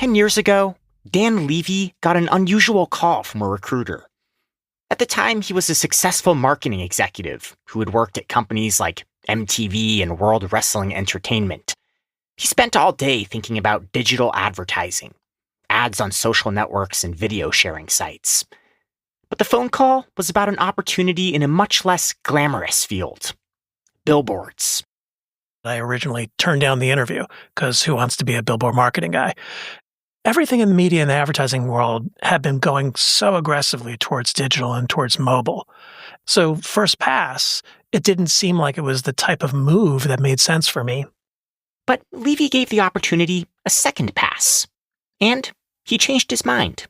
10 years ago, Dan Levy got an unusual call from a recruiter. At the time, he was a successful marketing executive who had worked at companies like MTV and World Wrestling Entertainment. He spent all day thinking about digital advertising, ads on social networks and video sharing sites. But the phone call was about an opportunity in a much less glamorous field: billboards. I originally turned down the interview because who wants to be a billboard marketing guy? Everything in the media and the advertising world had been going so aggressively towards digital and towards mobile. So first pass, it didn't seem like it was the type of move that made sense for me. But Levy gave the opportunity a second pass, and he changed his mind.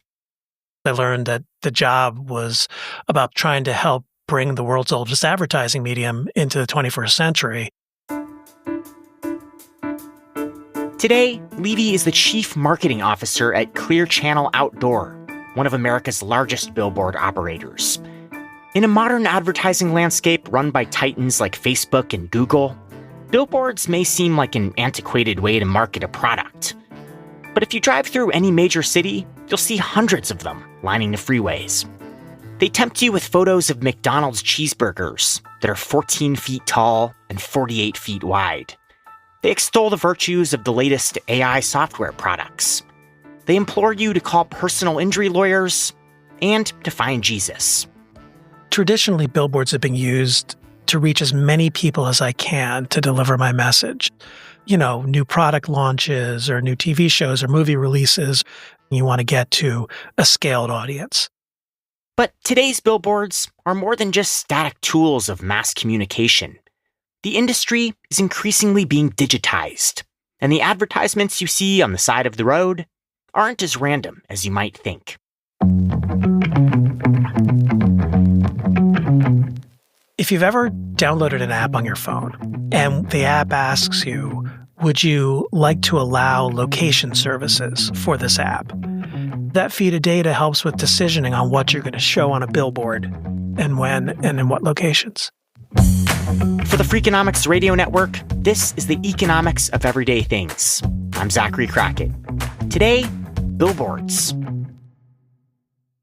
I learned that the job was about trying to help bring the world's oldest advertising medium into the 21st century. Today, Levy is the chief marketing officer at Clear Channel Outdoor, one of America's largest billboard operators. In a modern advertising landscape run by titans like Facebook and Google, billboards may seem like an antiquated way to market a product. But if you drive through any major city, you'll see hundreds of them lining the freeways. They tempt you with photos of McDonald's cheeseburgers that are 14 feet tall and 48 feet wide. They extol the virtues of the latest AI software products. They implore you to call personal injury lawyers and to find Jesus. Traditionally, billboards have been used to reach as many people as I can to deliver my message. You know, new product launches or new TV shows or movie releases. You want to get to a scaled audience. But today's billboards are more than just static tools of mass communication. The industry is increasingly being digitized, and the advertisements you see on the side of the road aren't as random as you might think. If you've ever downloaded an app on your phone and the app asks you, would you like to allow location services for this app? That feed of data helps with decisioning on what you're going to show on a billboard and when and in what locations. For the Freakonomics Radio Network, this is the economics of everyday things. I'm Zachary Crockett. Today, billboards.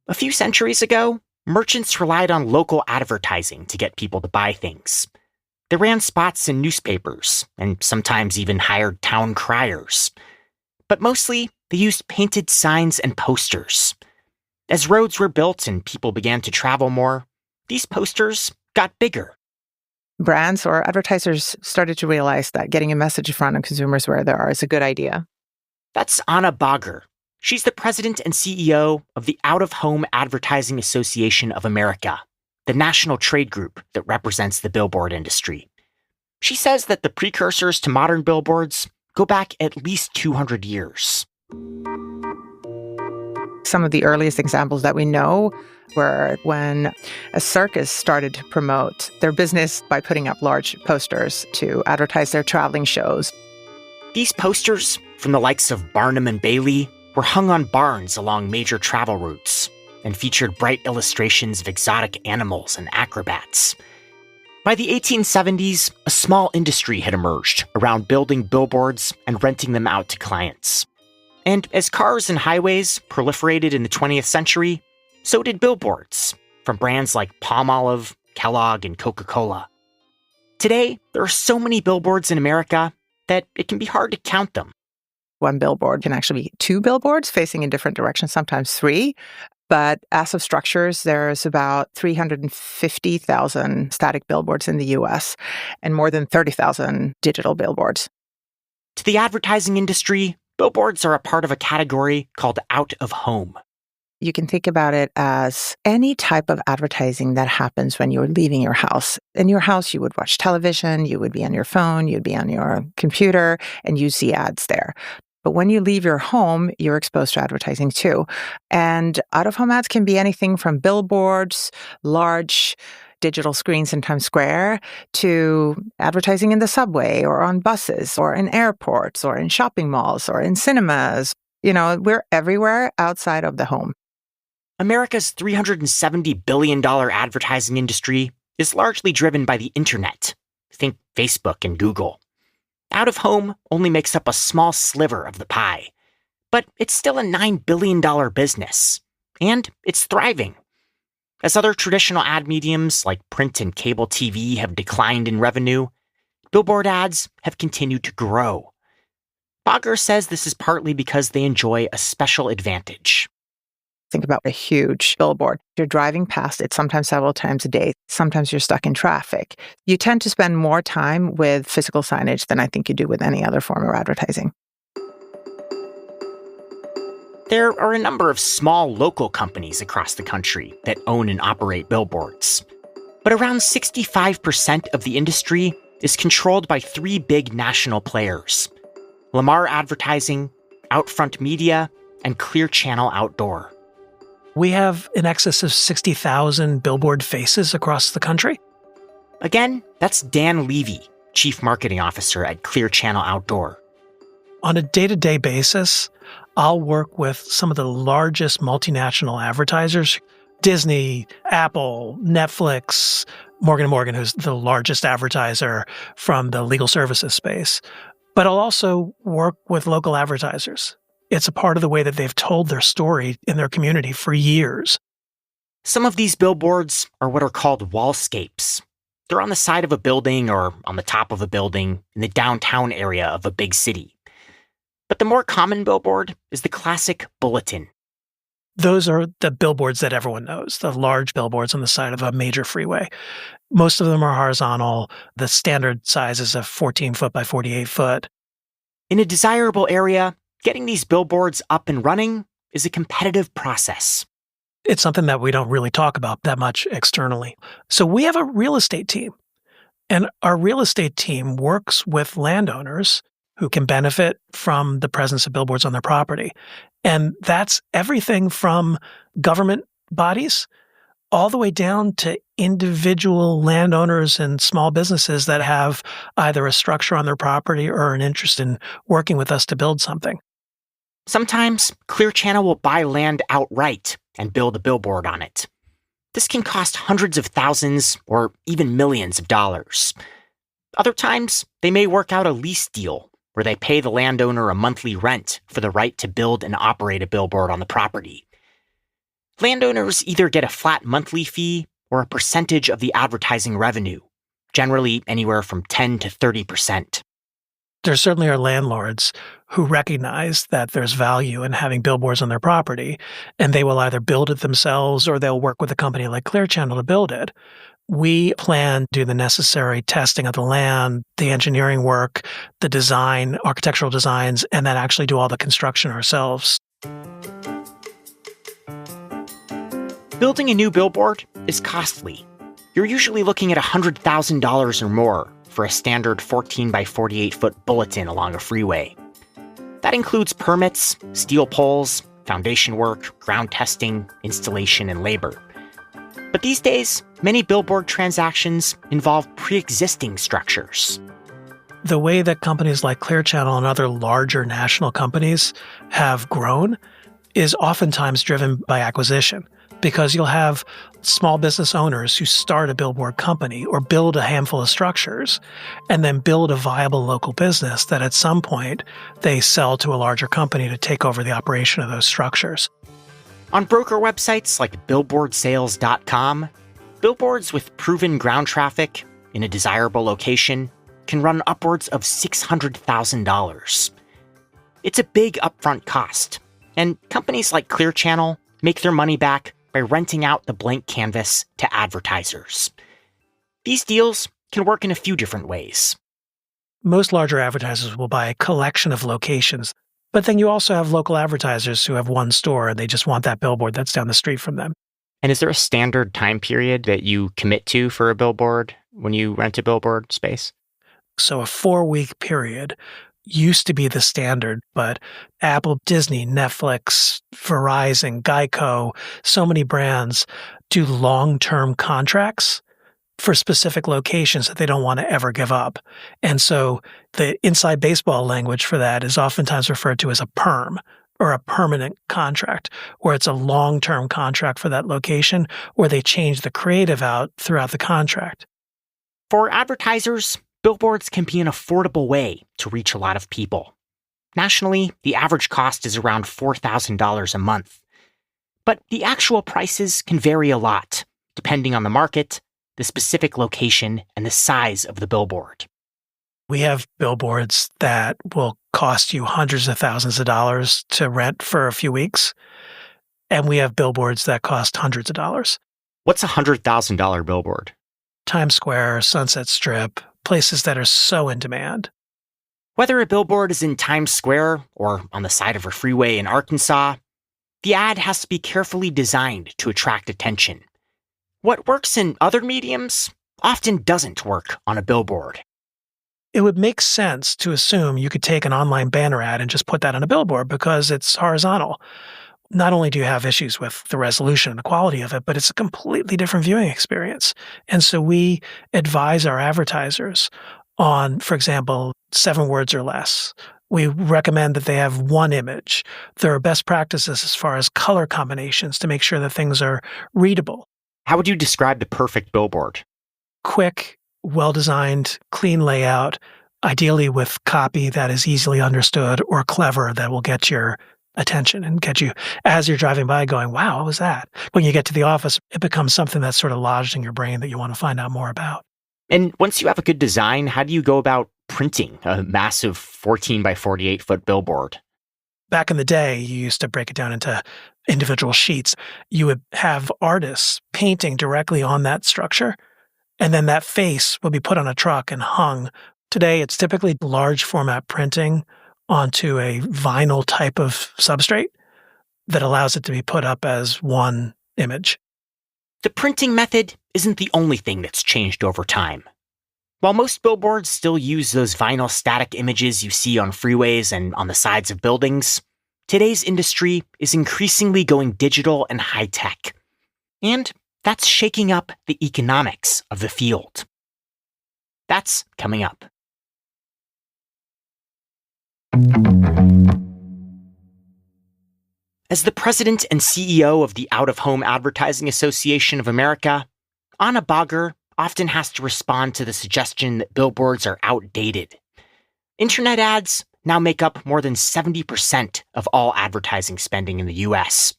A few centuries ago, merchants relied on local advertising to get people to buy things. They ran spots in newspapers and sometimes even hired town criers. But mostly, they used painted signs and posters. As roads were built and people began to travel more, these posters got bigger. Brands or advertisers started to realize that getting a message in front of consumers where they are is a good idea. That's Anna Bagger. She's the president and CEO of the Out-of-Home Advertising Association of America, the national trade group that represents the billboard industry. She says that the precursors to modern billboards go back at least 200 years. Some of the earliest examples that we know were when a circus started to promote their business by putting up large posters to advertise their traveling shows. These posters, from the likes of Barnum and Bailey, were hung on barns along major travel routes and featured bright illustrations of exotic animals and acrobats. By the 1870s, a small industry had emerged around building billboards and renting them out to clients. And as cars and highways proliferated in the 20th century, so did billboards, from brands like Palmolive, Kellogg, and Coca-Cola. Today, there are so many billboards in America that it can be hard to count them. One billboard can actually be two billboards facing in different directions, sometimes three. But as of structures, there's about 350,000 static billboards in the U.S. and more than 30,000 digital billboards. To the advertising industry, billboards are a part of a category called out-of-home. You can think about it as any type of advertising that happens when you're leaving your house. In your house, you would watch television, you would be on your phone, you'd be on your computer, and you see ads there. But when you leave your home, you're exposed to advertising too. And out-of-home ads can be anything from billboards, large digital screens in Times Square, to advertising in the subway or on buses or in airports or in shopping malls or in cinemas. You know, we're everywhere outside of the home. America's $370 billion advertising industry is largely driven by the internet. Think Facebook and Google. Out-of-home only makes up a small sliver of the pie. But it's still a $9 billion business, and it's thriving. As other traditional ad mediums like print and cable TV have declined in revenue, billboard ads have continued to grow. Bogger says this is partly because they enjoy a special advantage. Think about a huge billboard. You're driving past it sometimes several times a day. Sometimes you're stuck in traffic. You tend to spend more time with physical signage than I think you do with any other form of advertising. There are a number of small local companies across the country that own and operate billboards. But around 65% of the industry is controlled by three big national players: Lamar Advertising, Outfront Media, and Clear Channel Outdoor. We have in excess of 60,000 billboard faces across the country. Again, that's Dan Levy, Chief Marketing Officer at Clear Channel Outdoor. On a day-to-day basis, I'll work with some of the largest multinational advertisers: Disney, Apple, Netflix, Morgan & Morgan, who's the largest advertiser from the legal services space. But I'll also work with local advertisers. It's a part of the way that they've told their story in their community for years. Some of these billboards are what are called wallscapes. They're on the side of a building or on the top of a building in the downtown area of a big city. But the more common billboard is the classic bulletin. Those are the billboards that everyone knows, the large billboards on the side of a major freeway. Most of them are horizontal. The standard size is a 14-foot by 48-foot. In a desirable area, getting these billboards up and running is a competitive process. It's something that we don't really talk about that much externally. So we have a real estate team, and our real estate team works with landowners who can benefit from the presence of billboards on their property. And that's everything from government bodies all the way down to individual landowners and small businesses that have either a structure on their property or an interest in working with us to build something. Sometimes Clear Channel will buy land outright and build a billboard on it. This can cost hundreds of thousands or even millions of dollars. Other times, they may work out a lease deal where they pay the landowner a monthly rent for the right to build and operate a billboard on the property. Landowners either get a flat monthly fee or a percentage of the advertising revenue, generally anywhere from 10 to 30%. There certainly are landlords who recognize that there's value in having billboards on their property, and they will either build it themselves or they'll work with a company like Clear Channel to build it. We plan to do the necessary testing of the land, the engineering work, the design, architectural designs, and then actually do all the construction ourselves. Building a new billboard is costly. You're usually looking at $100,000 or more for a standard 14 by 48-foot bulletin along a freeway. That includes permits, steel poles, foundation work, ground testing, installation, and labor. But these days, many billboard transactions involve pre-existing structures. The way that companies like Clear Channel and other larger national companies have grown is oftentimes driven by acquisition, because you'll have small business owners who start a billboard company or build a handful of structures and then build a viable local business that at some point they sell to a larger company to take over the operation of those structures. On broker websites like billboardsales.com, billboards with proven ground traffic in a desirable location can run upwards of $600,000. It's a big upfront cost, and companies like Clear Channel make their money back by renting out the blank canvas to advertisers. These deals can work in a few different ways. Most larger advertisers will buy a collection of locations, but then you also have local advertisers who have one store and they just want that billboard that's down the street from them. And is there a standard time period that you commit to for a billboard when you rent a billboard space? So a 4-week period used to be the standard, but Apple, Disney, Netflix, Verizon, Geico, so many brands do long-term contracts for specific locations that they don't want to ever give up. And so the inside baseball language for that is oftentimes referred to as a perm, or a permanent contract, where it's a long-term contract for that location, where they change the creative out throughout the contract. For advertisers, billboards can be an affordable way to reach a lot of people. Nationally, the average cost is around $4,000 a month. But the actual prices can vary a lot, depending on the market, the specific location, and the size of the billboard. We have billboards that will cost you hundreds of thousands of dollars to rent for a few weeks. And we have billboards that cost hundreds of dollars. What's a $100,000 billboard? Times Square, Sunset Strip, places that are so in demand. Whether a billboard is in Times Square or on the side of a freeway in Arkansas, the ad has to be carefully designed to attract attention. What works in other mediums often doesn't work on a billboard. It would make sense to assume you could take an online banner ad and just put that on a billboard because it's horizontal. Not only do you have issues with the resolution and the quality of it, but it's a completely different viewing experience. And so we advise our advertisers on, for example, 7 words or less. We recommend that they have one image. There are best practices as far as color combinations to make sure that things are readable. How would you describe the perfect billboard? Quick, well-designed, clean layout, ideally with copy that is easily understood or clever that will get your attention and get you, as you're driving by, going, wow, what was that? When you get to the office, it becomes something that's sort of lodged in your brain that you want to find out more about. And once you have a good design, how do you go about printing a massive 14 by 48 foot billboard? Back in the day, you used to break it down into individual sheets. You would have artists painting directly on that structure, and then that face would be put on a truck and hung. Today, it's typically large format printing onto a vinyl type of substrate that allows it to be put up as one image. The printing method isn't the only thing that's changed over time. While most billboards still use those vinyl static images you see on freeways and on the sides of buildings, today's industry is increasingly going digital and high-tech. And that's shaking up the economics of the field. That's coming up. As the president and CEO of the Out-of-Home Advertising Association of America, Anna Bagger often has to respond to the suggestion that billboards are outdated. Internet ads now make up more than 70% of all advertising spending in the US.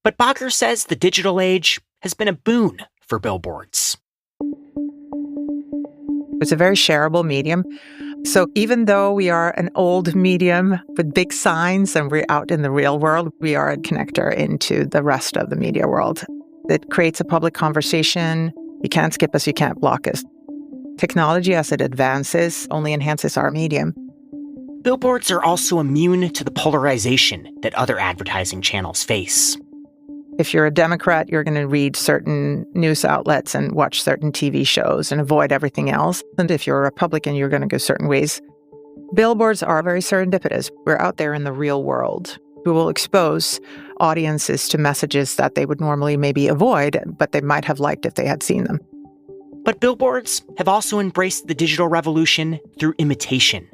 But Bagger says the digital age has been a boon for billboards. It's a very shareable medium. So even though we are an old medium with big signs and we're out in the real world, we are a connector into the rest of the media world. It creates a public conversation. You can't skip us, you can't block us. Technology, as it advances, only enhances our medium. Billboards are also immune to the polarization that other advertising channels face. If you're a Democrat, you're going to read certain news outlets and watch certain TV shows and avoid everything else. And if you're a Republican, you're going to go certain ways. Billboards are very serendipitous. We're out there in the real world. We will expose audiences to messages that they would normally maybe avoid, but they might have liked if they had seen them. But billboards have also embraced the digital revolution through imitation.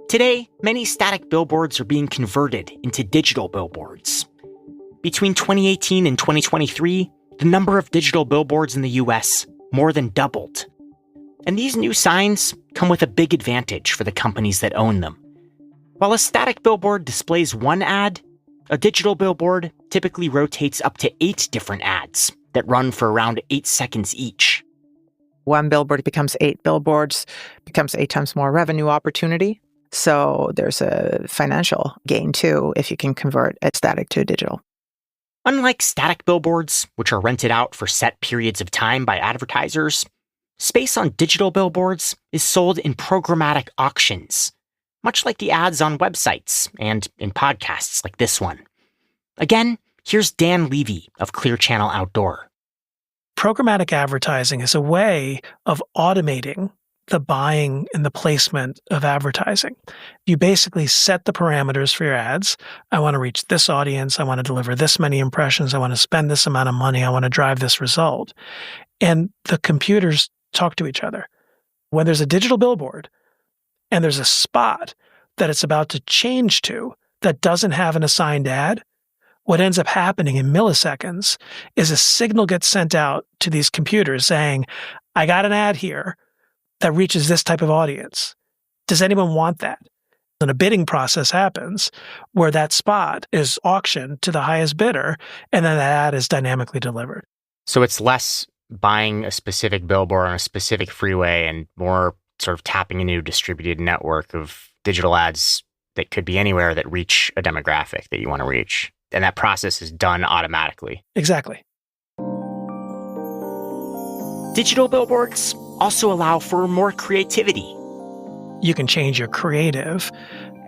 Today, many static billboards are being converted into digital billboards. Between 2018 and 2023, the number of digital billboards in the US more than doubled. And these new signs come with a big advantage for the companies that own them. While a static billboard displays one ad, a digital billboard typically rotates up to 8 different ads that run for around 8 seconds each. One billboard becomes 8 billboards, becomes 8 times more revenue opportunity. So there's a financial gain too if you can convert a static to a digital. Unlike static billboards, which are rented out for set periods of time by advertisers, space on digital billboards is sold in programmatic auctions, much like the ads on websites and in podcasts like this one. Again, here's Dan Levy of Clear Channel Outdoor. Programmatic advertising is a way of automating the buying and the placement of advertising. You basically set the parameters for your ads. I want to reach this audience. I want to deliver this many impressions. I want to spend this amount of money. I want to drive this result. And the computers talk to each other. When there's a digital billboard and there's a spot that it's about to change to that doesn't have an assigned ad, what ends up happening in milliseconds is a signal gets sent out to these computers saying, I got an ad here that reaches this type of audience. Does anyone want that? And a bidding process happens where that spot is auctioned to the highest bidder, and then that ad is dynamically delivered. So it's less buying a specific billboard on a specific freeway and more sort of tapping into a distributed network of digital ads that could be anywhere that reach a demographic that you want to reach. And that process is done automatically. Exactly. Digital billboards also allow for more creativity. You can change your creative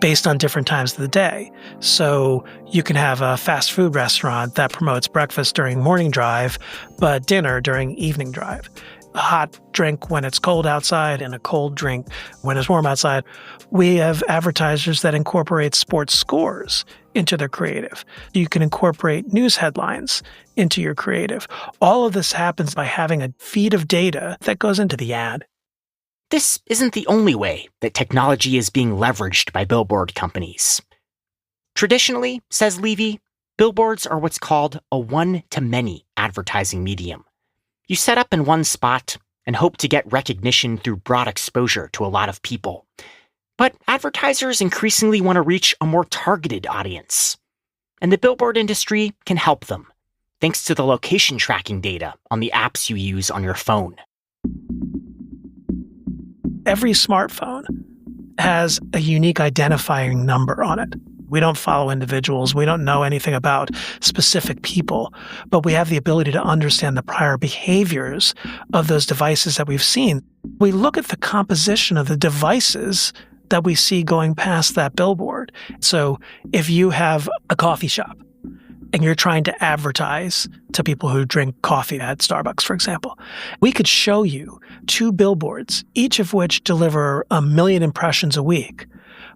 based on different times of the day. So you can have a fast food restaurant that promotes breakfast during morning drive, but dinner during evening drive. A hot drink when it's cold outside and a cold drink when it's warm outside. We have advertisers that incorporate sports scores into their creative. You can incorporate news headlines into your creative. All of this happens by having a feed of data that goes into the ad. This isn't the only way that technology is being leveraged by billboard companies. Traditionally, says Levy, billboards are what's called a one-to-many advertising medium. You set up in one spot and hope to get recognition through broad exposure to a lot of people. But advertisers increasingly want to reach a more targeted audience. And the billboard industry can help them, thanks to the location tracking data on the apps you use on your phone. Every smartphone has a unique identifying number on it. We don't follow individuals. We don't know anything about specific people, but we have the ability to understand the prior behaviors of those devices that we've seen. We look at the composition of the devices that we see going past that billboard. So if you have a coffee shop and you're trying to advertise to people who drink coffee at Starbucks, for example, we could show you 2 billboards, each of which deliver 1 million impressions a week.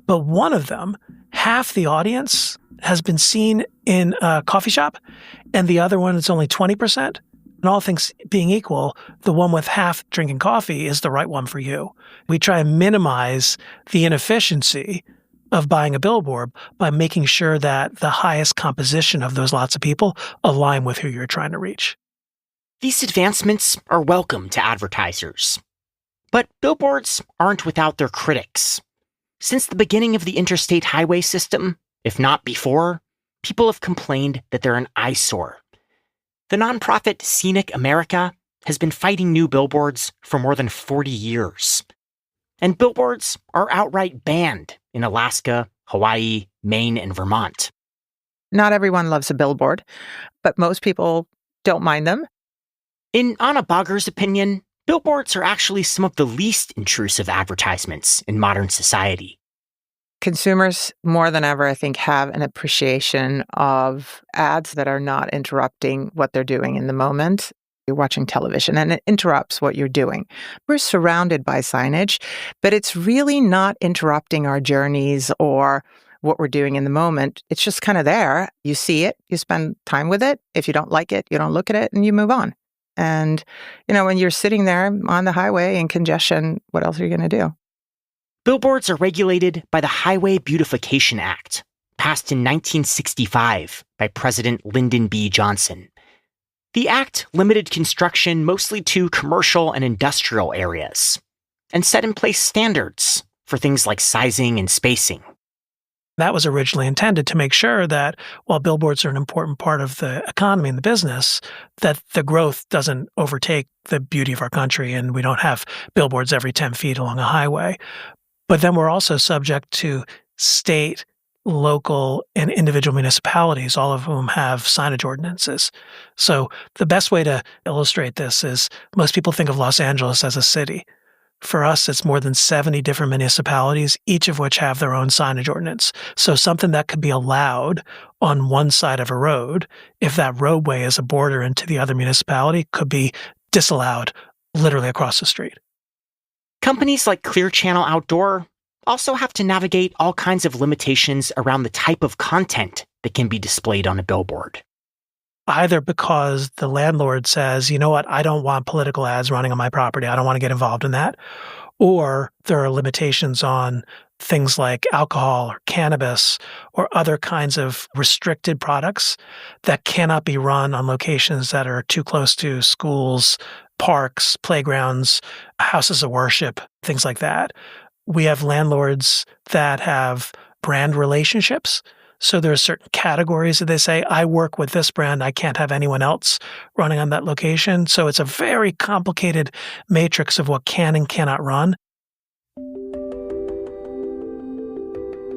But one of them, half the audience has been seen in a coffee shop, and the other one is only 20%. And all things being equal, the one with half drinking coffee is the right one for you. We try and minimize the inefficiency of buying a billboard by making sure that the highest composition of those lots of people align with who you're trying to reach. These advancements are welcome to advertisers. But billboards aren't without their critics. Since the beginning of the interstate highway system, if not before, people have complained that they're an eyesore. The nonprofit Scenic America has been fighting new billboards for more than 40 years. And billboards are outright banned in Alaska, Hawaii, Maine, and Vermont. Not everyone loves a billboard, but most people don't mind them. In Anna Bogger's opinion, billboards are actually some of the least intrusive advertisements in modern society. Consumers, more than ever, I think, have an appreciation of ads that are not interrupting what they're doing in the moment. You're watching television and it interrupts what you're doing. We're surrounded by signage, but it's really not interrupting our journeys or what we're doing in the moment. It's just kind of there. You see it, you spend time with it. If you don't like it, you don't look at it and you move on. And, when you're sitting there on the highway in congestion, what else are you going to do? Billboards are regulated by the Highway Beautification Act, passed in 1965 by President Lyndon B. Johnson. The act limited construction mostly to commercial and industrial areas, and set in place standards for things like sizing and spacing. That was originally intended to make sure that while billboards are an important part of the economy and the business, that the growth doesn't overtake the beauty of our country and we don't have billboards every 10 feet along a highway. But then we're also subject to state, local, and individual municipalities, all of whom have signage ordinances. So the best way to illustrate this is most people think of Los Angeles as a city. For us, it's more than 70 different municipalities, each of which have their own signage ordinance. So something that could be allowed on one side of a road, if that roadway is a border into the other municipality, could be disallowed literally across the street. Companies like Clear Channel Outdoor also have to navigate all kinds of limitations around the type of content that can be displayed on a billboard. Either because the landlord says, you know what, I don't want political ads running on my property. I don't want to get involved in that. Or there are limitations on things like alcohol or cannabis or other kinds of restricted products that cannot be run on locations that are too close to schools, parks, playgrounds, houses of worship, things like that. We have landlords that have brand relationships. So there are certain categories that they say, I work with this brand, I can't have anyone else running on that location. So it's a very complicated matrix of what can and cannot run.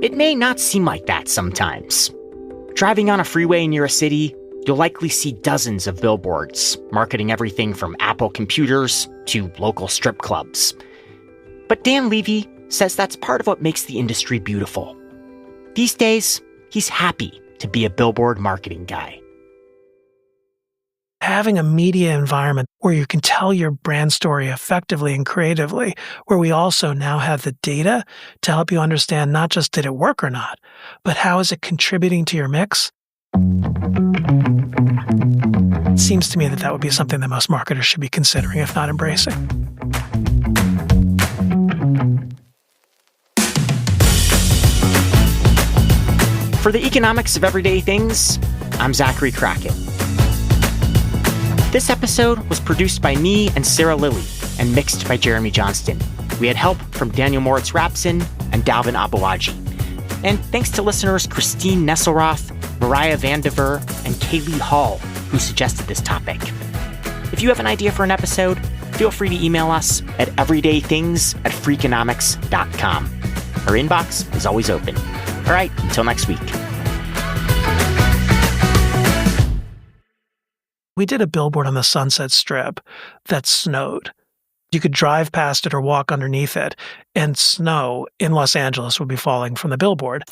It may not seem like that sometimes. Driving on a freeway near a city, you'll likely see dozens of billboards marketing everything from Apple computers to local strip clubs. But Dan Levy says that's part of what makes the industry beautiful. These days, he's happy to be a billboard marketing guy. Having a media environment where you can tell your brand story effectively and creatively, where we also now have the data to help you understand not just did it work or not, but how is it contributing to your mix? It seems to me that would be something that most marketers should be considering, if not embracing. For the economics of everyday things, I'm Zachary Crockett. This episode was produced by me and Sarah Lilly and mixed by Jeremy Johnston. We had help from Daniel Moritz-Rapson and Dalvin Abawaji. And thanks to listeners Christine Nesselroth, Mariah Vandiver, and Kaylee Hall, who suggested this topic. If you have an idea for an episode, feel free to email us at everydaythings@freakonomics.com. Our inbox is always open. All right, until next week. We did a billboard on the Sunset Strip that snowed. You could drive past it or walk underneath it, and snow in Los Angeles would be falling from the billboard.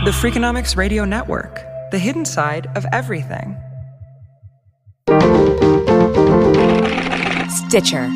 The Freakonomics Radio Network, the hidden side of everything. Stitcher.